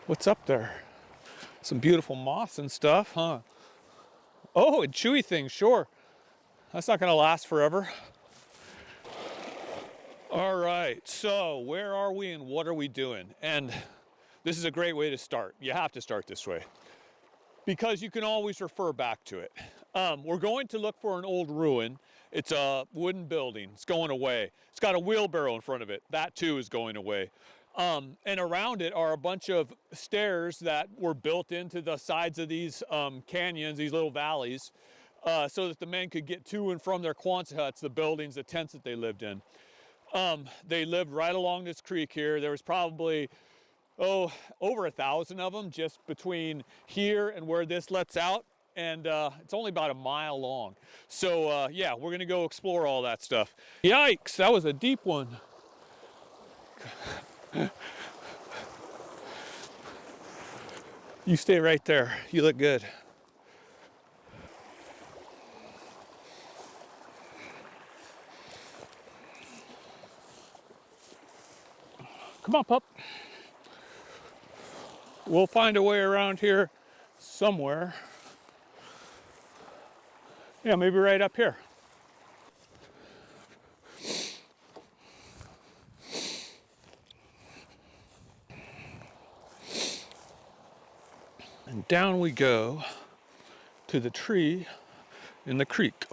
What's up there? Some beautiful moss and stuff, huh? Oh, and chewy things, sure. That's not gonna last forever. All right, so where are we and what are we doing? And this is a great way to start. You have to start this way because you can always refer back to it. We're going to look for an old ruin. It's a wooden building. It's going away. It's got a wheelbarrow in front of it. That too is going away. And around it are a bunch of stairs that were built into the sides of these canyons, these little valleys, so that the men could get to and from their Quonset huts, the buildings, the tents that they lived in. They lived right along this creek here. There was probably, over 1,000 of them just between here and where this lets out. And it's only about a mile long. So yeah, we're gonna go explore all that stuff. Yikes, that was a deep one. You stay right there, you look good. Come on, pup. We'll find a way around here somewhere. Yeah, maybe right up here. And down we go to the tree in the creek.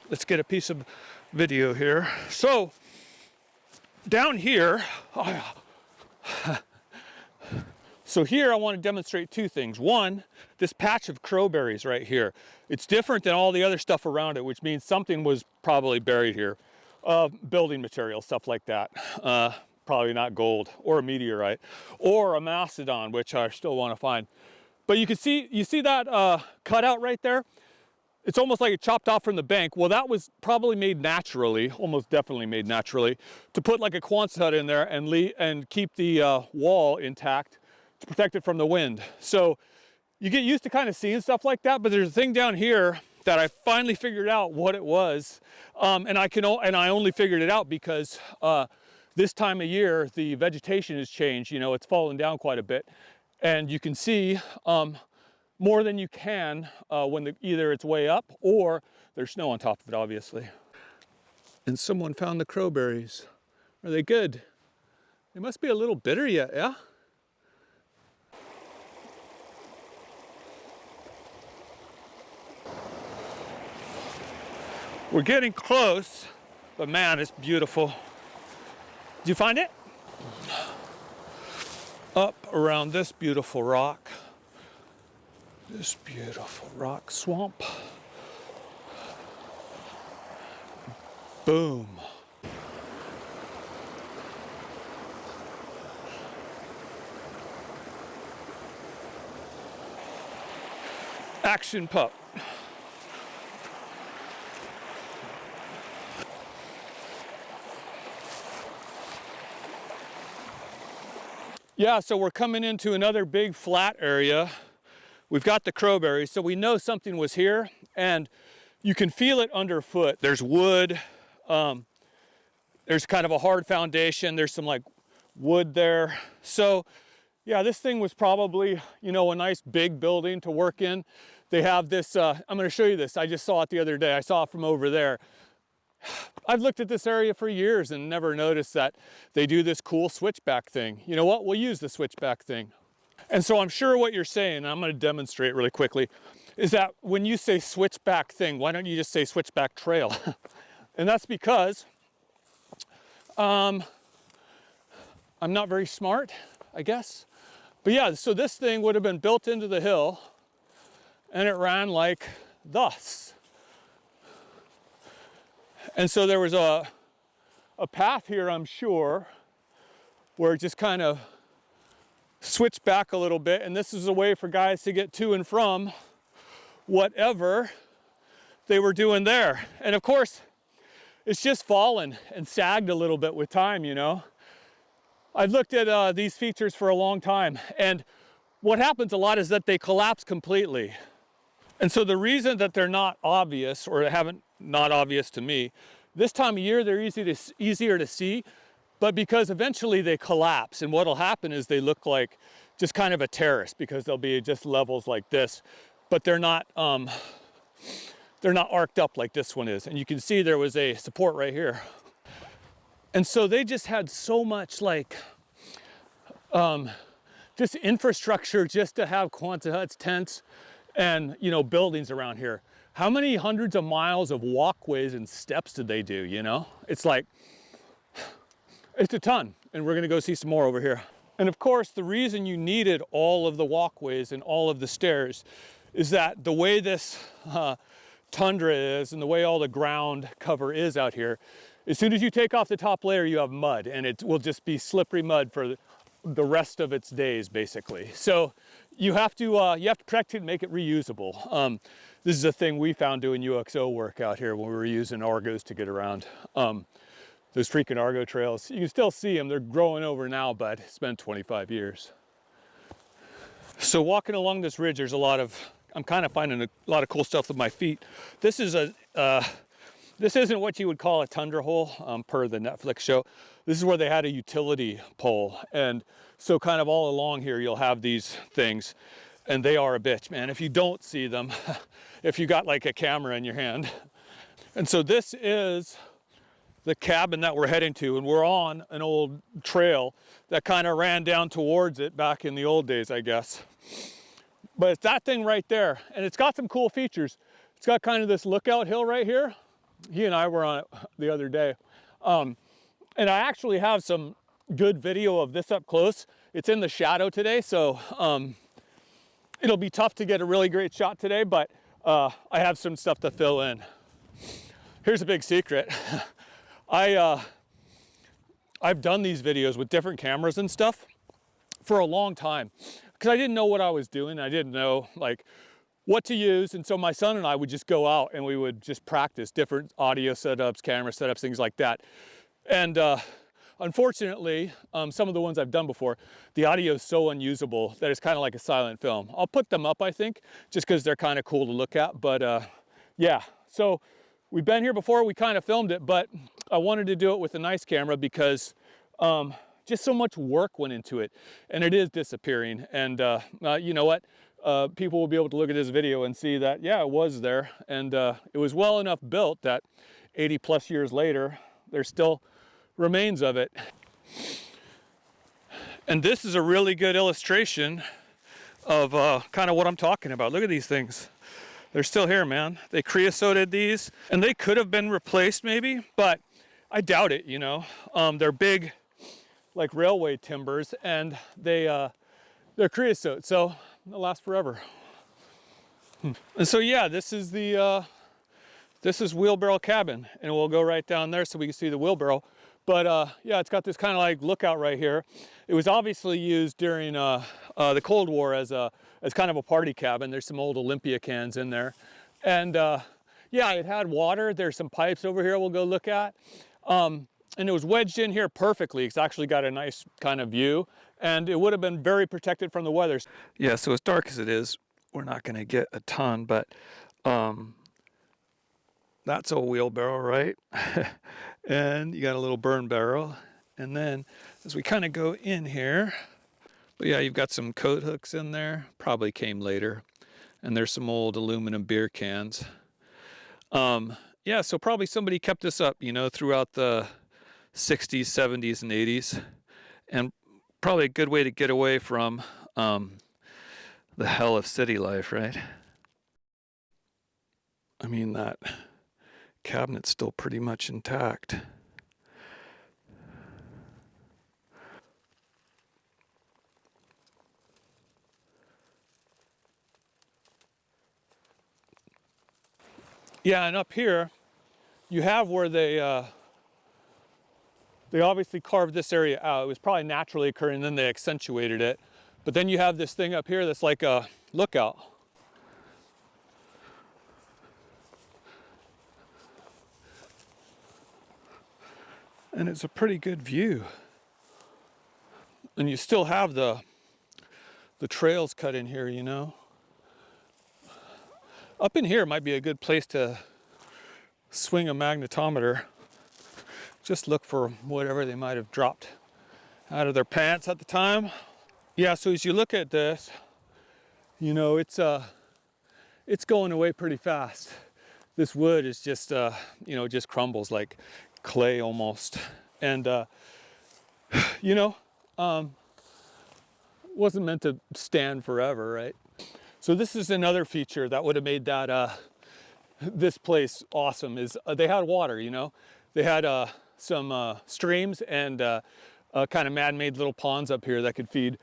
Let's get a piece of video here. So down here, so here I want to demonstrate two things. One, this patch of crowberries right here. It's different than all the other stuff around it, which means something was probably buried here. Building material, stuff like that. Probably not gold or a meteorite or a mastodon, which I still want to find. But you see that cutout right there? It's almost like it chopped off from the bank. Well, that was probably made naturally, almost definitely made naturally, to put like a Quonset hut in there and keep the wall intact to protect it from the wind. So you get used to kind of seeing stuff like that, but there's a thing down here that I finally figured out what it was. And I only figured it out because this time of year, the vegetation has changed. You know, it's fallen down quite a bit. And you can see more than you can when either it's way up or there's snow on top of it, obviously. And someone found the crowberries. Are they good? They must be a little bitter yet, yeah? We're getting close, but man, it's beautiful. Did you find it? Up around this beautiful rock. This beautiful rock swamp. Boom. Action pup. Yeah, so we're coming into another big flat area. We've got the crowberries, so we know something was here, and you can feel it underfoot. There's wood, there's kind of a hard foundation, there's some like wood there. So yeah, this thing was probably, you know, a nice big building to work in. They have this, I'm gonna show you this. I just saw it the other day. I saw it from over there. I've looked at this area for years and never noticed that they do this cool switchback thing. You know what? We'll use the switchback thing. And so I'm sure what you're saying, and I'm going to demonstrate really quickly, is that when you say switchback thing, why don't you just say switchback trail? And that's because I'm not very smart, I guess. But yeah, so this thing would have been built into the hill and it ran like thus. And so there was a path here, I'm sure, where it just kind of switched back a little bit. And this is a way for guys to get to and from whatever they were doing there. And of course, it's just fallen and sagged a little bit with time, you know. I've looked at these features for a long time. And what happens a lot is that they collapse completely. And so the reason that they're not obvious, or haven't not obvious to me, this time of year they're easier to see but because eventually they collapse, and what'll happen is they look like just kind of a terrace, because they'll be just levels like this, but they're not arced up like this one is. And you can see there was a support right here. And so they just had so much like just infrastructure just to have Quonset huts, tents, and buildings around here. How many hundreds of miles of walkways and steps did they do, It's like, it's a ton, and we're gonna go see some more over here. And of course, the reason you needed all of the walkways and all of the stairs is that the way this tundra is and the way all the ground cover is out here, as soon as you take off the top layer, you have mud, and it will just be slippery mud for the rest of its days, basically. So you have to protect it and make it reusable. This is a thing we found doing UXO work out here when we were using Argos to get around. Those freaking Argo trails, you can still see them. They're growing over now, but it's been 25 years. So walking along this ridge, there's I'm kind of finding a lot of cool stuff with my feet. This is this isn't what you would call a tundra hole, per the Netflix show. This is where they had a utility pole. And so kind of all along here, you'll have these things, and they are a bitch, man. If you don't see them, if you got like a camera in your hand. And so this is the cabin that we're heading to, and we're on an old trail that kind of ran down towards it back in the old days, I guess. But it's that thing right there, and it's got some cool features. It's got kind of this lookout hill right here. He and I were on it the other day. And I actually have some good video of this up close. It's in the shadow today, so it'll be tough to get a really great shot today, but I have some stuff to fill in. Here's a big secret. I've done these videos with different cameras and stuff for a long time, because I didn't know what I was doing. I didn't know like what to use. And so my son and I would just go out and we would just practice different audio setups, camera setups, things like that. And unfortunately, some of the ones I've done before, the audio is so unusable that it's kind of like a silent film. I'll put them up, I think, just because they're kind of cool to look at. But yeah, so we've been here before, we kind of filmed it, but I wanted to do it with a nice camera because just so much work went into it, and it is disappearing. And you know what? People will be able to look at this video and see that, yeah, it was there. And it was well enough built that 80 plus years later, there's still remains of it. And this is a really good illustration of kind of what I'm talking about. Look at these things. They're still here, man. They creosoted these, and they could have been replaced maybe, but I doubt it, They're big, like railway timbers, and they're creosote, so they'll last forever. And so yeah, this is Wheelbarrow cabin, and we'll go right down there so we can see the wheelbarrow. But yeah, it's got this kind of like lookout right here. It was obviously used during the Cold War as kind of a party cabin. There's some old Olympia cans in there. And yeah, it had water. There's some pipes over here we'll go look at. And it was wedged in here perfectly. It's actually got a nice kind of view, and it would have been very protected from the weather. Yeah, so as dark as it is, we're not gonna get a ton, but that's a wheelbarrow, right? And you got a little burn barrel. And then as we kind of go in here, but yeah, you've got some coat hooks in there, probably came later. And there's some old aluminum beer cans. Yeah, so probably somebody kept this up, throughout the 60s, 70s, and 80s. And probably a good way to get away from the hell of city life, right? I mean, that cabinet's still pretty much intact. Yeah, and up here, you have where they obviously carved this area out. It was probably naturally occurring, and then they accentuated it. But then you have this thing up here that's like a lookout. And it's a pretty good view. And you still have the trails cut in here, Up in here might be a good place to swing a magnetometer. Just look for whatever they might have dropped out of their pants at the time. Yeah, so as you look at this, you know, it's going away pretty fast. This wood is just, you know, just crumbles like clay almost. And, you know, wasn't meant to stand forever, right? So this is another feature that would have made that, this place awesome is they had water, you know. They had some streams and kind of man-made little ponds up here that could feed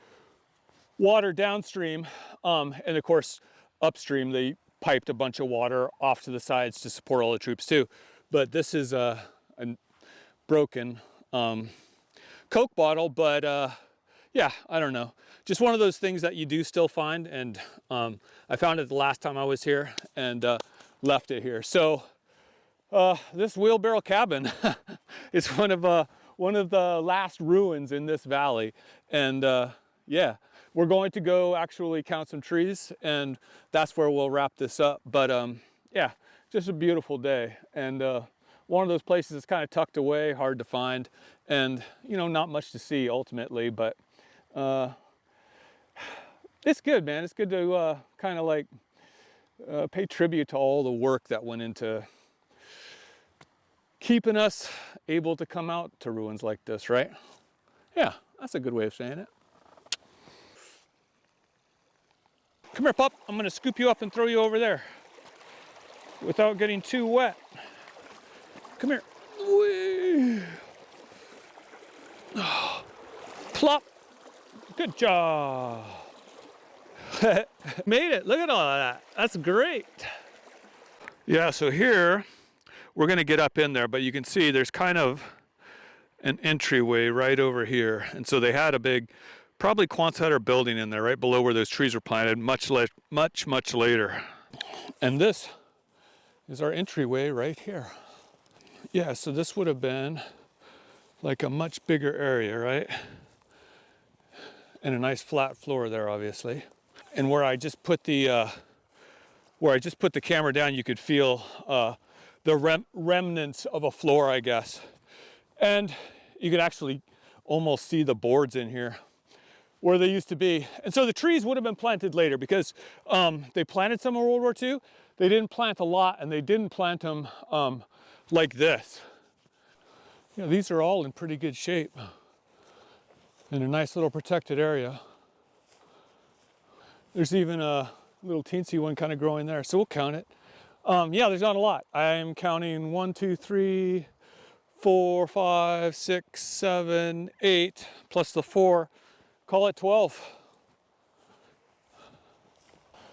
water downstream. And of course, upstream, they piped a bunch of water off to the sides to support all the troops too. But this is a broken Coke bottle, but yeah, I don't know. Just one of those things that you do still find. And I found it the last time I was here and left it here. So this wheelbarrow cabin is one of the last ruins in this valley. And yeah, we're going to go actually count some trees, and that's where we'll wrap this up. But yeah, just a beautiful day. And one of those places that's kind of tucked away, hard to find, and you know, not much to see ultimately, but it's good, man. It's good to kind of like pay tribute to all the work that went into keeping us able to come out to ruins like this, right? Yeah, that's a good way of saying it. Come here, pup. I'm gonna scoop you up and throw you over there without getting too wet. Come here. Whee. Plop. Good job. Made it. Look at all of that. That's great. Yeah, so here we're gonna get up in there, but you can see there's kind of an entryway right over here. And so they had a big, probably Quonset building in there right below where those trees were planted much later. And this is our entryway right here. Yeah, so this would have been like a much bigger area, right? And a nice flat floor there, obviously. And where I just put the camera down, you could feel the remnants of a floor, I guess. And you could actually almost see the boards in here where they used to be. And so the trees would have been planted later because they planted some in World War II. They didn't plant a lot, and they didn't plant them like this. You know, these are all in pretty good shape in a nice little protected area. There's even a little teensy one kind of growing there, so we'll count it. Yeah, there's not a lot. I'm counting 1, 2, 3, 4, 5, 6, 7, 8, plus the 4. Call it 12.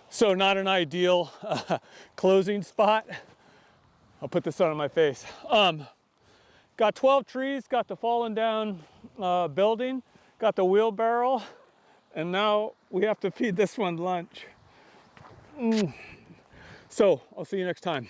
So not an ideal closing spot. I'll put the sun on my face. Got 12 trees, got the fallen down building, got the wheelbarrow, and now we have to feed this one lunch. So I'll see you next time.